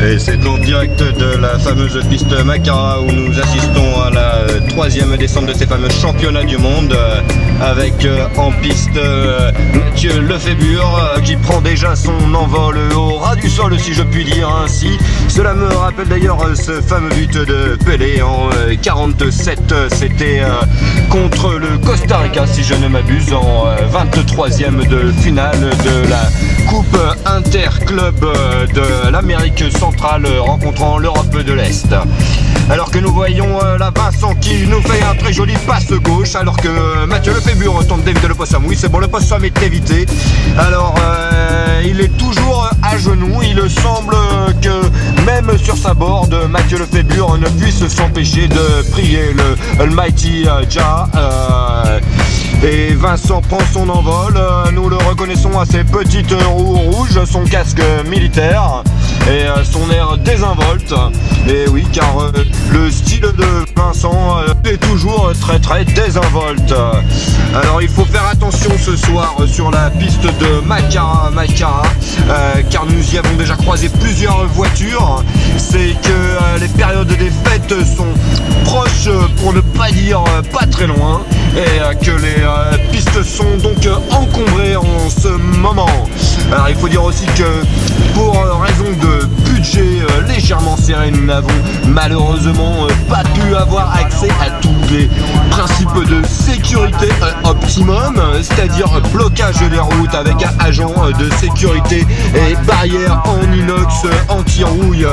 Et c'est en direct de la fameuse piste Makara où nous assistons à la 3e descente de ces fameux championnats du monde avec en piste Mathieu Lefébure qui prend déjà son envol au ras du sol, si je puis dire ainsi. Cela me rappelle d'ailleurs ce fameux but de Pelé en 47, c'était contre le Costa Rica si je ne m'abuse, en 23e de finale de la Coupe Interclub de l'Amérique centrale rencontrant l'Europe de l'Est. Alors que nous voyons là Vincent qui nous fait un très joli passe gauche, alors que Mathieu Lefébure tente d'éviter le possum. Oui, c'est bon, le possum est évité. Alors il est toujours à genoux. Il semble que même sur sa board, Mathieu Lefébure ne puisse s'empêcher de prier le Almighty Jah. Et Vincent prend son envol, nous le reconnaissons à ses petites roues rouges, son casque militaire et son air désinvolte. Et oui, car le style de Vincent est toujours très désinvolte. Alors il faut faire attention ce soir sur la piste de Makara, car nous y avons déjà croisé plusieurs voitures. C'est que les périodes des fêtes sont proches, pour ne pas dire pas très loin, et que les pistes sont donc encombrées en ce moment. Alors il faut dire aussi que pour raison de budget légèrement serré, nous n'avons malheureusement pas pu avoir accès à tous les principes de sécurité optimum, c'est-à-dire blocage des routes avec un agent de sécurité et barrière en inox anti-rouille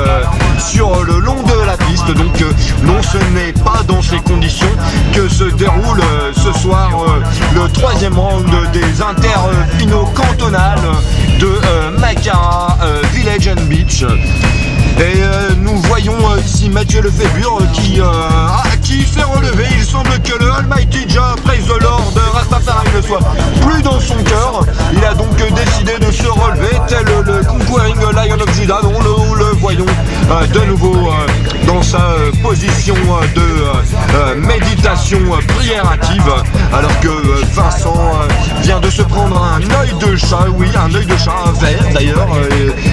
sur le long de la piste. Donc non, ce n'est pas dans ces conditions que se déroule ce soir le 3e round des interfinaux cantonales de Makara Village and Beach. Et nous voyons ici Mathieu Lefébure qui fait relever. Il semble que le Almighty Jah, praise the Lord, Rastafari ne soit plus dans son cœur. Il a donc décidé de se relever tel le Conquering Lion of Judah. Nous le voyons de nouveau dans sa position de méditation priérative, alors que Vincent vient de se prendre un œil de chat, oui, un œil de chat, un vert d'ailleurs,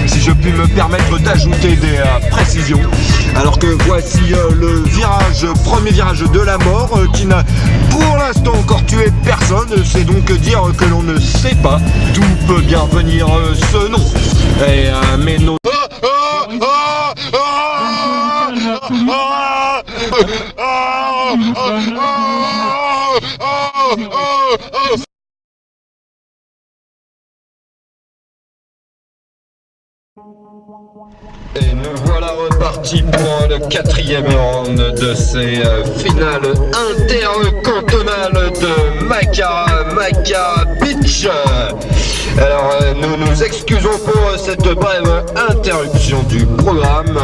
si je puis me permettre d'ajouter des précisions. Alors que voici le premier virage de la mort qui n'a pour l'instant encore tué personne. C'est donc dire que l'on ne sait pas d'où peut bien venir ce nom. Et, mais nos... Et nous voilà repartis pour le 4e round de ces finales intercantonales de Makara Beach. Alors nous nous excusons pour cette brève interruption du programme,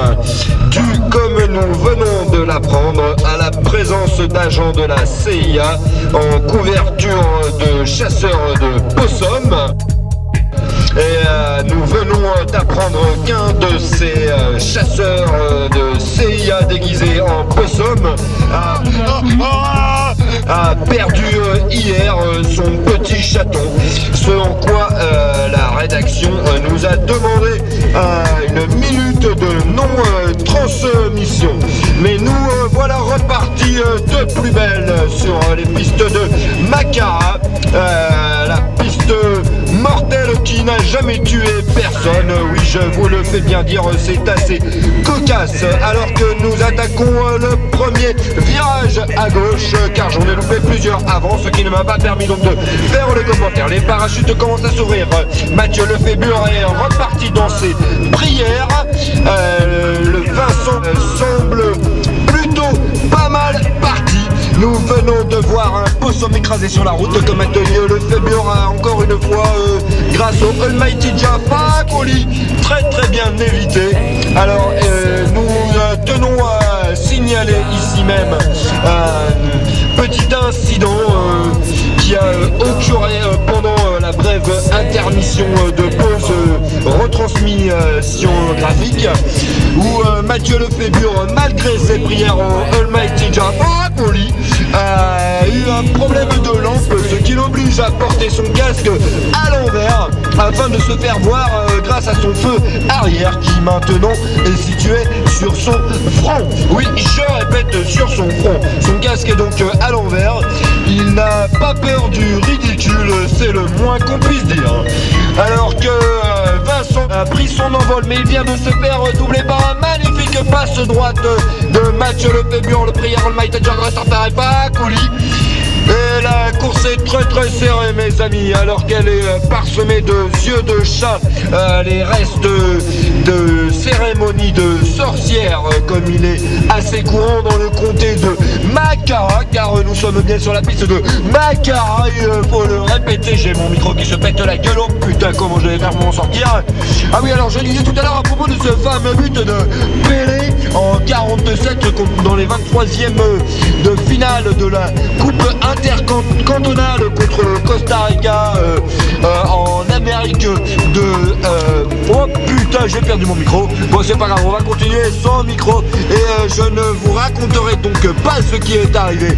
due, comme nous venons de l'apprendre, à la présence d'agents de la CIA en couverture de chasseurs de possums. Et nous venons d'apprendre qu'un de ces chasseurs de CIA déguisés en possum a perdu hier son petit chaton, ce en quoi la rédaction nous a demandé une minute de non-transmission. Mais nous voilà repartis de plus belle sur les pistes de Makara, la piste mortelle qui n'a jamais tué personne. Oui, je vous le fais bien dire, c'est assez cocasse. Alors que nous attaquons le premier virage à gauche, car j'en ai loupé plusieurs avant, ce qui ne m'a pas permis donc de faire les commentaires. Les parachutes commencent à s'ouvrir. Mathieu Lefébure est reparti dans ses prières. Le Vincent semble plutôt pas mal parti. Nous venons de voir un peu sommes écrasés sur la route comme a tenu le Fébure encore une fois grâce au Almighty Jaffa Poli, très bien évité. Alors nous tenons à signaler ici même un petit incident qui a occurré pendant la brève intermission de pause retransmission graphique où Mathieu Lefébure, malgré ses prières au Almighty Jaffa Poli, a eu un problème de lampe, ce qui l'oblige à porter son casque à l'envers afin de se faire voir grâce à son feu arrière qui maintenant est situé sur son front. Oui, je répète, sur son front. Son casque est donc à l'envers. Il n'a pas peur du ridicule, c'est le moins qu'on puisse dire. Alors que Vincent a pris son envol, mais il vient de se faire doubler par un magnifique passe droite de Mathieu Lefébure, le prière Almighty Jaffa Poli. Et la course est très serrée, mes amis, alors qu'elle est parsemée de yeux de chat, les restes de cérémonies de sorcières, comme il est assez courant dans le comté de Makara, car nous sommes bien sur la piste de Makara, il faut le répéter, j'ai mon micro qui se pète la gueule, oh putain, comment je vais faire pour m'en sortir. Ah oui, alors je disais tout à l'heure à propos de ce fameux but de Pelé en 47 dans les 23e de finale de la Coupe intercantonale contre le Costa Rica en Amérique de... oh putain, j'ai perdu mon micro. Bon, c'est pas grave, on va continuer sans micro et je ne vous raconterai donc pas ce qui est arrivé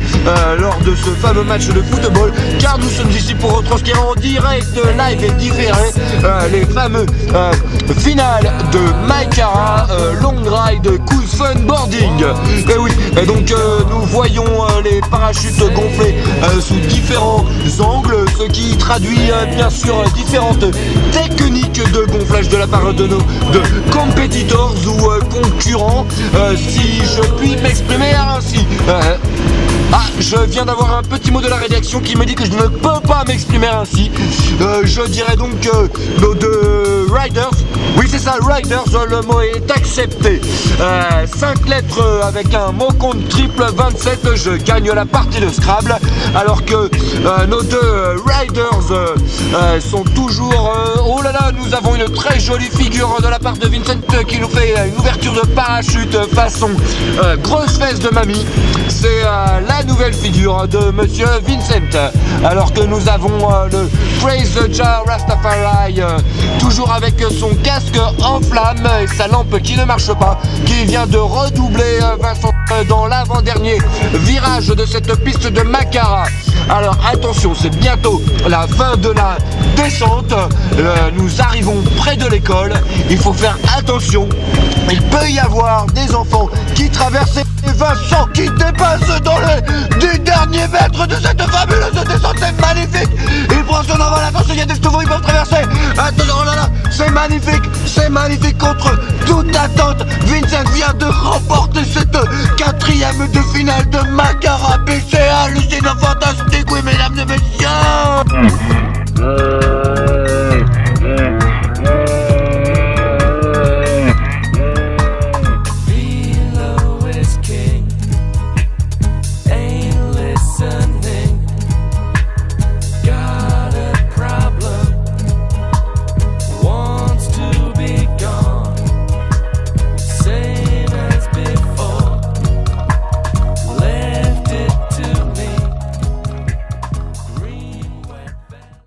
lors de ce fameux match de football, car nous sommes ici pour retranscrire en direct, live et différé les fameux finales de Makara Long Ride Cruise Fun Boarding. Et oui, et donc nous voyons les parachutes gonflés sous différents angles, ce qui traduit bien sûr différentes techniques de gonflage de la part de nos competitors ou concurrents, si je puis m'exprimer ainsi. Je viens d'avoir un petit mot de la rédaction qui me dit que je ne peux pas m'exprimer ainsi. Je dirais donc nos deux Riders. Oui, c'est ça, Riders, le mot est accepté. 5 lettres avec un mot compte triple 27, je gagne la partie de Scrabble. Alors que nos deux Riders sont toujours... oh là là, nous avons une très jolie figure de la part de Vincent qui nous fait une ouverture de parachute façon grosse fesse de mamie. C'est la nouvelle figure de Monsieur Vincent. Alors que nous avons le Praise the Jah Rastafari, toujours avec son casque en flamme et sa lampe qui ne marche pas, qui vient de redoubler Vincent dans l'avant-dernier virage de cette piste de Makara. Alors attention, c'est bientôt la fin de la descente, nous arrivons près de l'école, il faut faire attention, il peut y avoir des enfants qui traversent et Vincent qui dépasse dans les 10 derniers mètres de cette fabuleuse descente, c'est magnifique, il prend son envol, attention, il y a des chevaux, ils peuvent traverser, attention, oh là là, c'est magnifique contre toute attente, Vincent vient de remporter cette 4e de finale de Makara